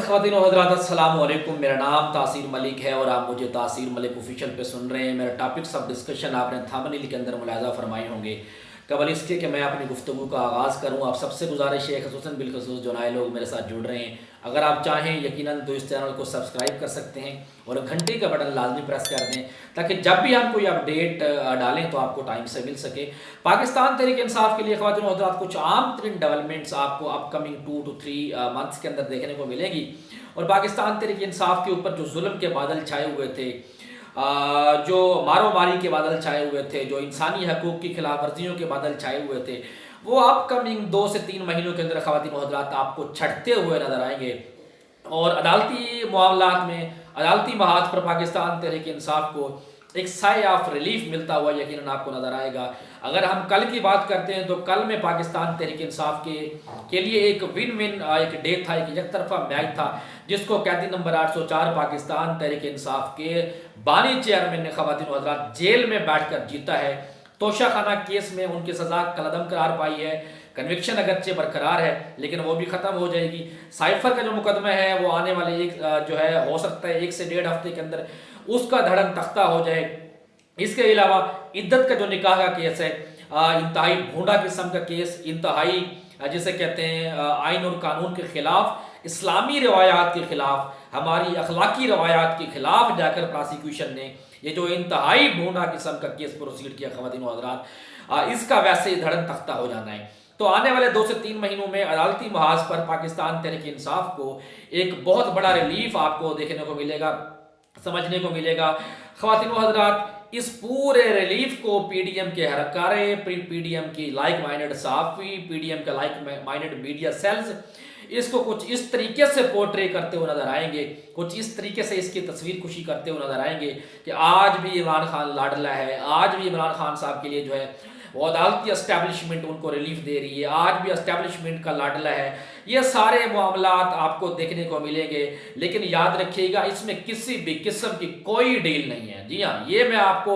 ख़वातीन व हज़रात अस्सलामु अलैकुम। मेरा नाम तासीर मलिक है और आप मुझे तासीर मलिक ऑफिशियल पे सुन रहे हैं। मेरा टॉपिक्स ऑफ डिस्कशन आपने थंबनेल के अंदर मुलाहज़ा फरमाए होंगे। कबल इसके कि मैं अपनी गुफ्तगू का आगाज़ करूँ, आप सबसे गुजारिश है ख़ुसूसन बिलखुसूस जो नए लोग मेरे साथ जुड़ रहे हैं, अगर आप चाहें यकीनन तो इस चैनल को सब्सक्राइब कर सकते हैं और घंटी का बटन लाजमी प्रेस कर दें ताकि जब भी हम कोई अपडेट डालें तो आपको टाइम से मिल सके। पाकिस्तान तहरीक इंसाफ के लिए ख़वातीन व हज़रात कुछ आम तरीन डेवलपमेंट्स आपको अपकमिंग 2 to 3 मंथ्स के अंदर देखने को मिलेगी। और पाकिस्तान तहरीक इंसाफ के ऊपर जो जुल्म के बादल छाए हुए थे, जो मारो मारी के बादल छाए हुए थे, जो इंसानी हकूक़ की खिलाफ वर्जियों के बादल छाए हुए थे, वो अपकमिंग 2 से 3 महीनों के अंदर ख़वातीन व हज़रात आपको छटते हुए नज़र आएंगे। और अदालती मामलात में अदालती महाज पर पाकिस्तान तहरीक इंसाफ को एक साय ऑफ रिलीफ मिलता हुआ यकीनन आपको नज़र आएगा। अगर हम कल की बात करते हैं तो कल में पाकिस्तान तहरीक इंसाफ के लिए एक विन विन एक डे था, एक तरफा मैच था, जिसको कैदी नंबर 804 पाकिस्तान तहरीक इंसाफ के बानी चेयरमैन ने ख़वातीन व हज़रात जेल में बैठकर जीता है। तोशाखाना केस में उनकी सज़ा कलअदम करार पाई है। कन्विक्शन अगरचे बरकरार है लेकिन वो भी ख़त्म हो जाएगी। साइफर का जो मुकदमा है वो आने वाले जो है हो सकता है 1 से 1.5 हफ्ते के अंदर उसका धड़न तख्ता हो जाए। इसके अलावा इद्दत का जो निकाह का केस है, इंतहाई भोंडा किस्म का केस, इंतहाई जिसे कहते हैं आइन और कानून के खिलाफ, इस्लामी रवायात के खिलाफ, हमारी अखलाकी रवायात के खिलाफ जाकर प्रोसिक्यूशन ने ये जो इंतहाई भोंडा किस्म का केस प्रोसीड किया ख़वातीन व हज़रात, इसका वैसे ही धड़न तख्ता हो जाना है। तो आने वाले 2 से 3 महीनों में अदालती महाज पर पाकिस्तान तहरीक इंसाफ को एक बहुत बड़ा रिलीफ आपको देखने को मिलेगा, समझने को मिलेगा। ख़वातीन व हज़रात, इस पूरे रिलीफ को पीडीएम के हरकारे, पीडीएम की लाइक माइंडेड सहाफ़ी, पीडीएम का लाइक माइंडेड मीडिया सेल्स इसको कुछ इस तरीके से पोर्ट्रे करते हुए नजर आएंगे, कुछ इस तरीके से इसकी तस्वीर खुशी करते हुए नजर आएंगे कि आज भी इमरान खान लाडला है, आज भी इमरान खान साहब के लिए जो है वो अदालती एस्टेब्लिशमेंट उनको रिलीफ दे रही है, आज भी एस्टेब्लिशमेंट का लाडला है। ये सारे मामलात आपको देखने को मिलेंगे, लेकिन याद रखिएगा इसमें किसी भी किस्म की कोई डील नहीं है। जी हाँ, ये मैं आपको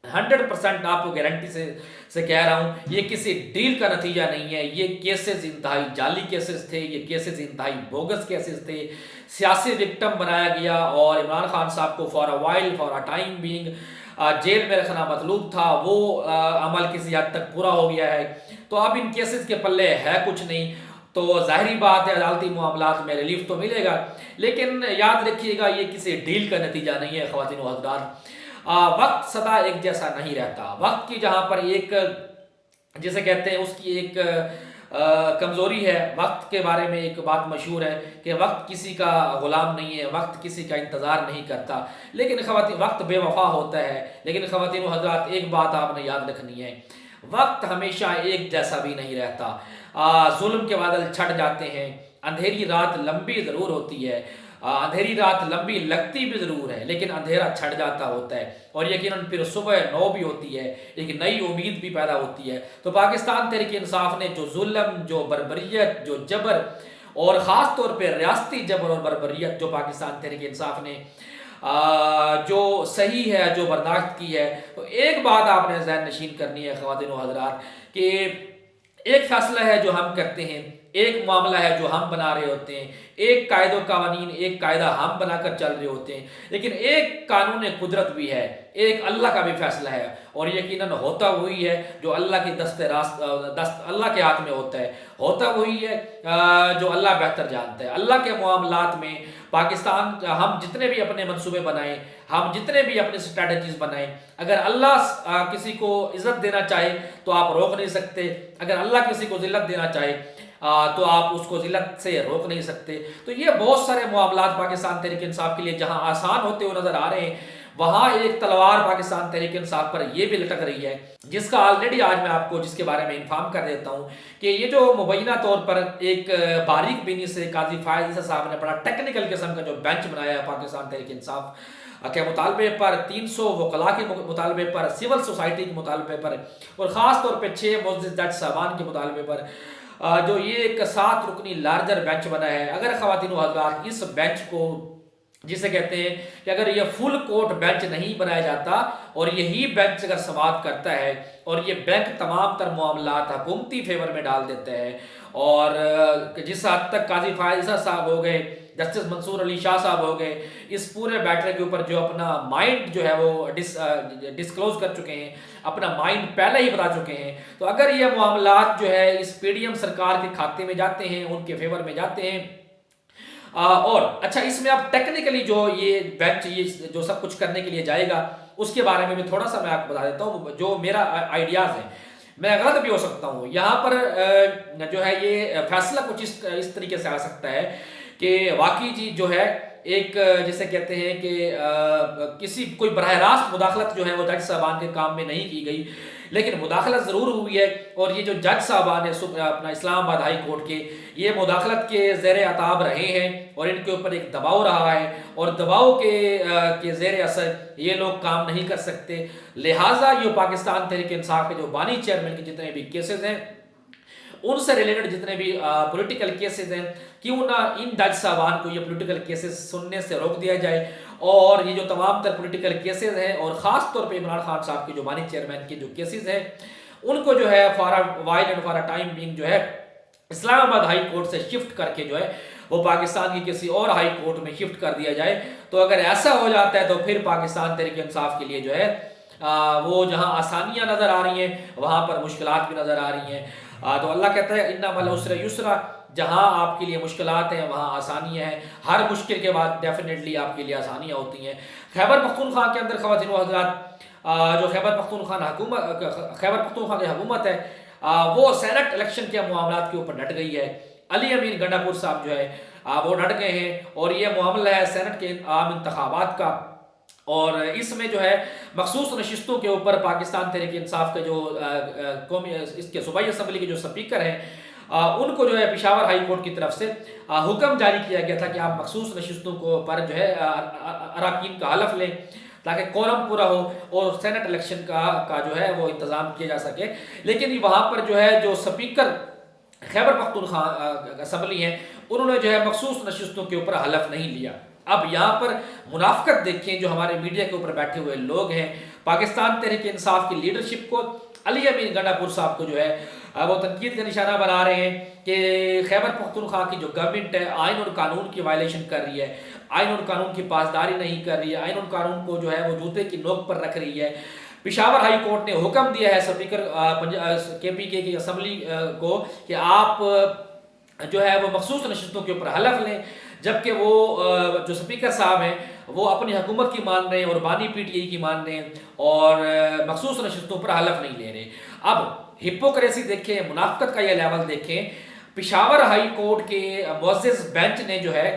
100% आपको गारंटी से कह रहा हूं, ये किसी डील का नतीजा नहीं है। ये केसेस इंतहाई जाली केसेस थे, ये केसेस इंतहाई बोगस केसेस थे, सियासी विक्टिम बनाया गया और इमरान खान साहब को for a while, for a time being jail में रखना मतलूब था। वो अमल किसी हद तक पूरा हो गया है, तो अब इन केसेस के पल्ले है कुछ नहीं। तो जाहिर बात है अदालती मामलात में रिलीफ तो मिलेगा, लेकिन याद रखिएगा ये किसी डील का नतीजा नहीं है। ख़वातीन व हज़रात, वक्त सदा एक जैसा नहीं रहता। वक्त की जहाँ पर एक जिसे कहते हैं उसकी एक कमज़ोरी है, वक्त के बारे में एक बात मशहूर है कि वक्त किसी का ग़ुलाम नहीं है, वक्त किसी का इंतज़ार नहीं करता, लेकिन ख़वातीन वक्त बेवफा होता है। लेकिन ख़वातीन व हज़रात, एक बात आपने याद रखनी है, वक्त हमेशा एक जैसा भी नहीं रहता। जुल्म के बादल छट जाते हैं, अंधेरी रात लंबी ज़रूर होती है, अंधेरी रात लंबी लगती भी ज़रूर है, लेकिन अंधेरा छट जाता होता है और यकीनन फिर सुबह 9 भी होती है, एक नई उम्मीद भी पैदा होती है। तो पाकिस्तान तहरीक इंसाफ ने जो जुल्म, जो बर्बरियत, जो जबर और ख़ास तौर पर रियासती जबर और बर्बरियत जो पाकिस्तान तहरीक इंसाफ ने जो सही है, जो बर्दाश्त की है, तो एक बात आपने ज़हन नशीन करनी है ख़वातीन व हज़रात कि एक फैसला है जो हम करते हैं, एक मामला है जो हम बना रहे होते हैं, एक कायदो कानून, एक कायदा हम बनाकर चल रहे होते हैं, लेकिन एक कानून कुदरत भी है, एक अल्लाह का भी फैसला है और यकीनन होता वही है जो अल्लाह की दस्त अल्लाह के हाथ में होता वही है जो अल्लाह बेहतर जानता है। अल्लाह के मामलात में पाकिस्तान, हम जितने भी अपने मंसूबे बनाएं, हम जितने भी अपनी स्ट्रैटेजीज बनाएं, अगर अल्लाह किसी को इज्जत देना चाहे तो आप रोक नहीं सकते, अगर अल्लाह किसी को जिल्लत देना चाहे तो आप उसको जिल्लत से रोक नहीं सकते। तो ये बहुत सारे मामलात पाकिस्तान तहरीक इंसाफ के लिए जहां आसान होते हुए नजर आ रहे हैं, वहां एक तलवार पाकिस्तान तहरीक इंसाफ पर यह भी लटक रही है, जिसका ऑलरेडी आज मैं आपको जिसके बारे में इन्फॉर्म कर देता हूं कि ये जो मुबैना तौर पर एक बारीक बीनी से काजी फायद ईसा साहब ने बड़ा टेक्निकल किस्म का जो बेंच बनाया है पाकिस्तान तहरीक इंसाफ के मुतालबे पर, 300 वकला के मुतालबे पर, सिविल सोसाइटी के मुतालबे पर और ख़ास तौर पर 6 मुअज़्ज़िज़ जज साहबान के मुतालबे पर जो ये एक 7 रुकनी लार्जर बेंच बना है। अगर ख़वातीन व हज़रात इस बेंच को, जिसे कहते हैं कि अगर ये फुल कोर्ट बेंच नहीं बनाया जाता और यही बेंच अगर समाप्त करता है और ये बैंक तमाम तर मामलात हुकूमती फेवर में डाल देता है और जिस हद तक काजी फायद ईसा साहब हो गए, जस्टिस मंसूर अली शाह साहब हो गए, इस पूरे मैटर के ऊपर जो अपना माइंड जो है वो डिस्क्लोज कर चुके हैं, अपना माइंड पहले ही बता चुके हैं। तो अगर ये मामलात जो है इस पीडीएम सरकार के खाते में जाते हैं, उनके फेवर में जाते हैं, और अच्छा इसमें अब टेक्निकली जो ये बेंच ये जो सब कुछ करने के लिए जाएगा उसके बारे में भी थोड़ा सा मैं आपको बता देता हूँ, जो मेरा आइडियाज़ है। मैं गलत भी हो सकता हूँ। यहाँ पर जो है ये फैसला कुछ इस तरीके से आ सकता है कि वाकई जी जो है एक जैसे कहते हैं कि किसी कोई बराह रास्त मुदाखलत जो है वो जज साहबान के काम में नहीं की गई, लेकिन मुदाखलत ज़रूर हुई है। और ये जो जज साहबान है अपना इस्लामाबाद हाई कोर्ट के, ये मुदाखलत के ज़ेर अताब रहे हैं और इनके ऊपर एक दबाव रहा है, और दबाव के ज़ेर असर ये लोग काम नहीं कर सकते। लिहाजा ये पाकिस्तान तहरीक इंसाफ के जो बानी चेयरमैन के जितने भी केसेस हैं, उनसे रिलेटेड जितने भी पॉलिटिकल केसेस हैं, क्यों ना इन जज साहबान को ये पॉलिटिकल केसेस सुनने से रोक दिया जाए, और ये जो तमाम तर पॉलिटिकल केसेस हैं और ख़ास तौर पे इमरान खान साहब के जो बानी चेयरमैन के जो केसेस हैं, उनको जो है for a while and for a time being जो है इस्लामाबाद हाई कोर्ट से शिफ्ट करके जो है वो पाकिस्तान की किसी और हाई कोर्ट में शिफ्ट कर दिया जाए। तो अगर ऐसा हो जाता है तो फिर पाकिस्तान तहरीक इंसाफ के लिए जो है वो जहाँ आसानियाँ नज़र आ रही हैं वहाँ पर मुश्किलात भी नज़र आ रही हैं। तो अल्लाह कहता है इन्ना मल उसरा युसरा, जहाँ आपके लिए मुश्किलात हैं वहाँ आसानियाँ हैं। हर मुश्किल के बाद डेफिनेटली आपके लिए आसानियाँ होती हैं। खैबर पख्तूनख्वा के अंदर ख़वातीन व हज़रात, जो खैबर पख्तूनख्वा की हुकूमत है, वो सेनेट इलेक्शन के मामलात के ऊपर डट गई है। अली अमीन गंडापुर साहब जो है वो डट गए हैं, और ये मामला है सेनेट के आम इंतखाबात का। और इसमें जो है मखसूस नशिस्तों के ऊपर पाकिस्तान तहरीक इंसाफ के जो कौमी इसके सूबाई असम्बली के जो स्पीकर हैं, उनको जो है पेशावर हाई कोर्ट की तरफ से हुक्म जारी किया गया था कि आप मखसूस नशिस्तों को पर जो है अरकान का हलफ लें ताकि कोरम पूरा हो और सेनेट इलेक्शन का जो है वो इंतज़ाम किया जा सके। लेकिन वहाँ पर जो है जो स्पीकर खैबर पख्तूनख्वा असम्बली हैं, उन्होंने जो है मखसूस नशिस्तों के ऊपर हलफ नहीं लिया। अब यहाँ पर मुनाफिकत देखें जो हमारे मीडिया के ऊपर बैठे हुए लोग हैं, पाकिस्तान तहरीक इंसाफ की लीडरशिप को, अली अमीन गंडापुर साहब को जो है वो तनकीद का निशाना बना रहे हैं कि खैबर पख्तूनख्वा की जो गवर्नमेंट है आइन और कानून की वायलेशन कर रही है, आइन और कानून की पासदारी नहीं कर रही है, आइन और कानून को जो है वो जूते की नोक पर रख रही है। पेशावर हाई कोर्ट ने हुक्म दिया है स्पीकर KPK की असम्बली को कि आप जो है वो मखसूस नशिस्तों के ऊपर हलफ लें, जबकि वो जो स्पीकर साहब हैं वो अपनी हुकूमत की मान रहे हैं और बानी PTI की मान रहे हैं और मखसूस नशिस्तों पर हलफ नहीं ले रहे। अब हिपोक्रेसी देखें, मुनाफिकत का ये लेवल देखें। पेशावर हाई कोर्ट के मुअज़्ज़िज़ बेंच ने जो है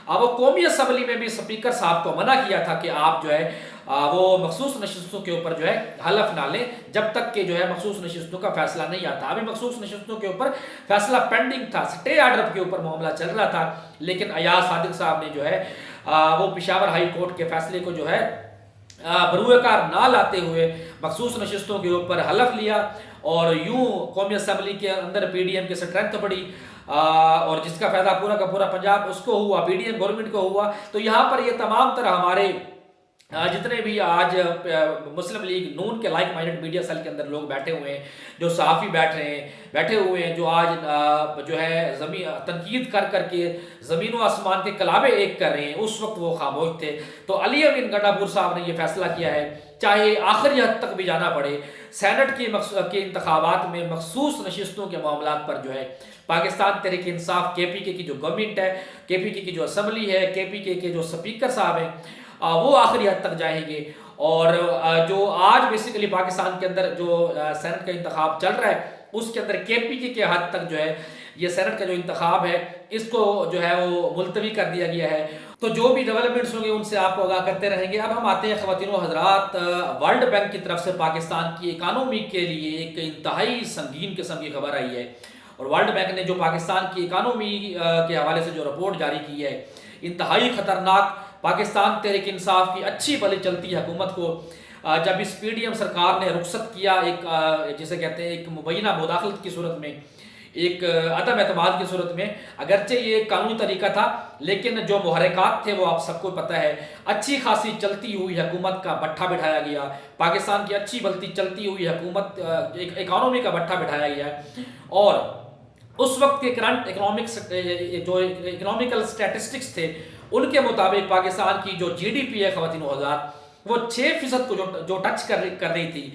वो कौमी असम्बली में भी स्पीकर साहब को मना किया था कि आप जो है वो मखसूस नशिस्तों के ऊपर जो है हलफ ना लें जब तक कि जो है मखसूस नशिस्तों का फैसला नहीं आता। अभी मखसूस नशिस्तों के ऊपर फैसला पेंडिंग था, स्टे ऑर्डर के ऊपर मामला चल रहा था, लेकिन अयाज सादिक साहब ने जो है वो पेशावर हाई कोर्ट के फैसले को जो है बरूएकार ना लाते हुए मखसूस नशिस्तों के ऊपर हलफ लिया, और यूं कौमी असम्बली के अंदर PDM की स्ट्रेंथ बढ़ी, और जिसका फायदा पूरा का पूरा पंजाब उसको हुआ, PDM गवर्नमेंट को हुआ। तो यहाँ पर ये तमाम तरह हमारे जितने भी आज मुस्लिम लीग नून के लाइक माइंडेड मीडिया सेल के अंदर लोग बैठे हुए हैं, जो सहाफ़ी बैठे हुए हैं, जो आज जो है तनकीद कर करके ज़मीन व आसमान के कलाबे एक कर रहे हैं, उस वक्त वो खामोश थे। तो अली अमीन गंडापुर साहब ने ये फैसला किया है, चाहे आखिरी हद तक भी जाना पड़े, सेनेट के इंतखाबात में मखसूस नशिस्तों के मामलात पर जो है पाकिस्तान तहरीक इंसाफ KPK की जो गवर्नमेंट है, KPK की जो असम्बली है, KPK के जो स्पीकर साहब हैं, वो आखिरी हद तक जाएंगे। और जो आज बेसिकली पाकिस्तान के अंदर जो सेनेट का इंतखाब चल रहा है उसके अंदर KPK के हद तक जो है ये सेनेट का जो इंतखाब है इसको जो है वो मुलतवी कर दिया गया है। तो जो भी डेवलपमेंट्स होंगे उनसे आपको आगाह करते रहेंगे। अब हम आते हैं ख़वातीन व हज़रात, वर्ल्ड बैंक की तरफ से पाकिस्तान की इकानमी के लिए एक इंतहाई संगीन किस्म की खबर आई है, और वर्ल्ड बैंक ने जो पाकिस्तान की इकानमी के हवाले से जो रिपोर्ट जारी की है, इंतहाई ख़तरनाक। पाकिस्तान तहरीक इंसाफ की अच्छी भली चलती हुकूमत को जब इस PDM सरकार ने रुखसत किया, एक जिसे कहते हैं एक मुबैना मुदाखलत की सूरत में, एक अदम एतमाद की सूरत में, अगरचे ये एक कानूनी तरीका था, लेकिन जो मुहर्रिकात थे वो आप सबको पता है, अच्छी खासी चलती हुई हुकूमत का भट्ठा बिठाया गया। पाकिस्तान की अच्छी भलती चलती हुई हुकूमत, एक इकानमी का भट्ठा बिठाया गया, और उस वक्त के करंट इकोनॉमिक्स जो इकोनॉमिकल स्टैटिस्टिक्स थे उनके मुताबिक पाकिस्तान की जो जीडीपी है ख़वातीन हज़रात वो 6% को जो टच कर रही थी।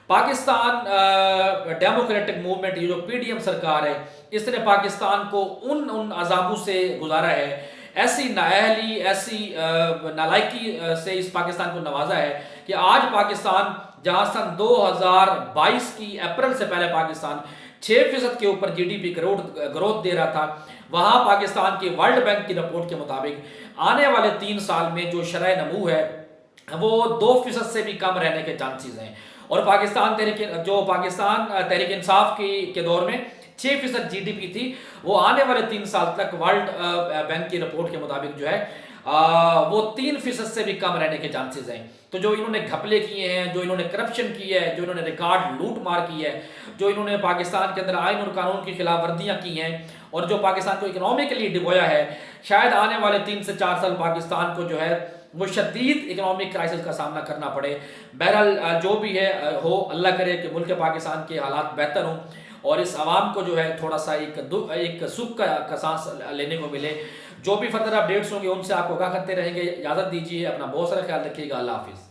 पाकिस्तान डेमोक्रेटिक मूवमेंट, ये जो पीडीएम सरकार है, इसने पाकिस्तान को उन अजाबों से गुजारा है, ऐसी नाअहली, ऐसी नालायकी से इस पाकिस्तान को नवाजा है कि आज पाकिस्तान जहां सन 2022 की अप्रैल से पहले पाकिस्तान 6% के ऊपर जीडीपी ग्रोथ दे रहा था, वहां पाकिस्तान की वर्ल्ड बैंक की रिपोर्ट के मुताबिक आने वाले 3 साल में जो शरह नमू है वो 2% से भी कम रहने के चांसेस हैं। और पाकिस्तान तहरीक इंसाफ के दौर में 6% जीडीपी थी, वो आने वाले 3 साल तक वर्ल्ड बैंक की रिपोर्ट के मुताबिक जो है वो 3% से भी कम रहने के चांसेस हैं। तो जो इन्होंने घपले किए हैं, जो इन्होंने करप्शन की है, जो इन्होंने रिकॉर्ड लूट मार की है, जो इन्होंने पाकिस्तान के अंदर आइन और कानून की खिलाफ वर्दियाँ की हैं और जो पाकिस्तान को इकोनॉमिकली डिबोया है, शायद आने वाले 3 से 4 साल पाकिस्तान को जो है वो शदीद इकोनॉमिक क्राइसिस का सामना करना पड़े। बहरहाल जो भी है हो, अल्लाह करे कि मुल्क पाकिस्तान के हालात बेहतर हों और इस आवाम को जो है थोड़ा सा एक सुख का सांस लेने को मिले। जो भी फर्दर अपडेट्स होंगे उनसे आपको आगाह करते रहेंगे। इजाज़त दीजिए, अपना बहुत सारा ख्याल रखिएगा। अल्लाह हाफिज़।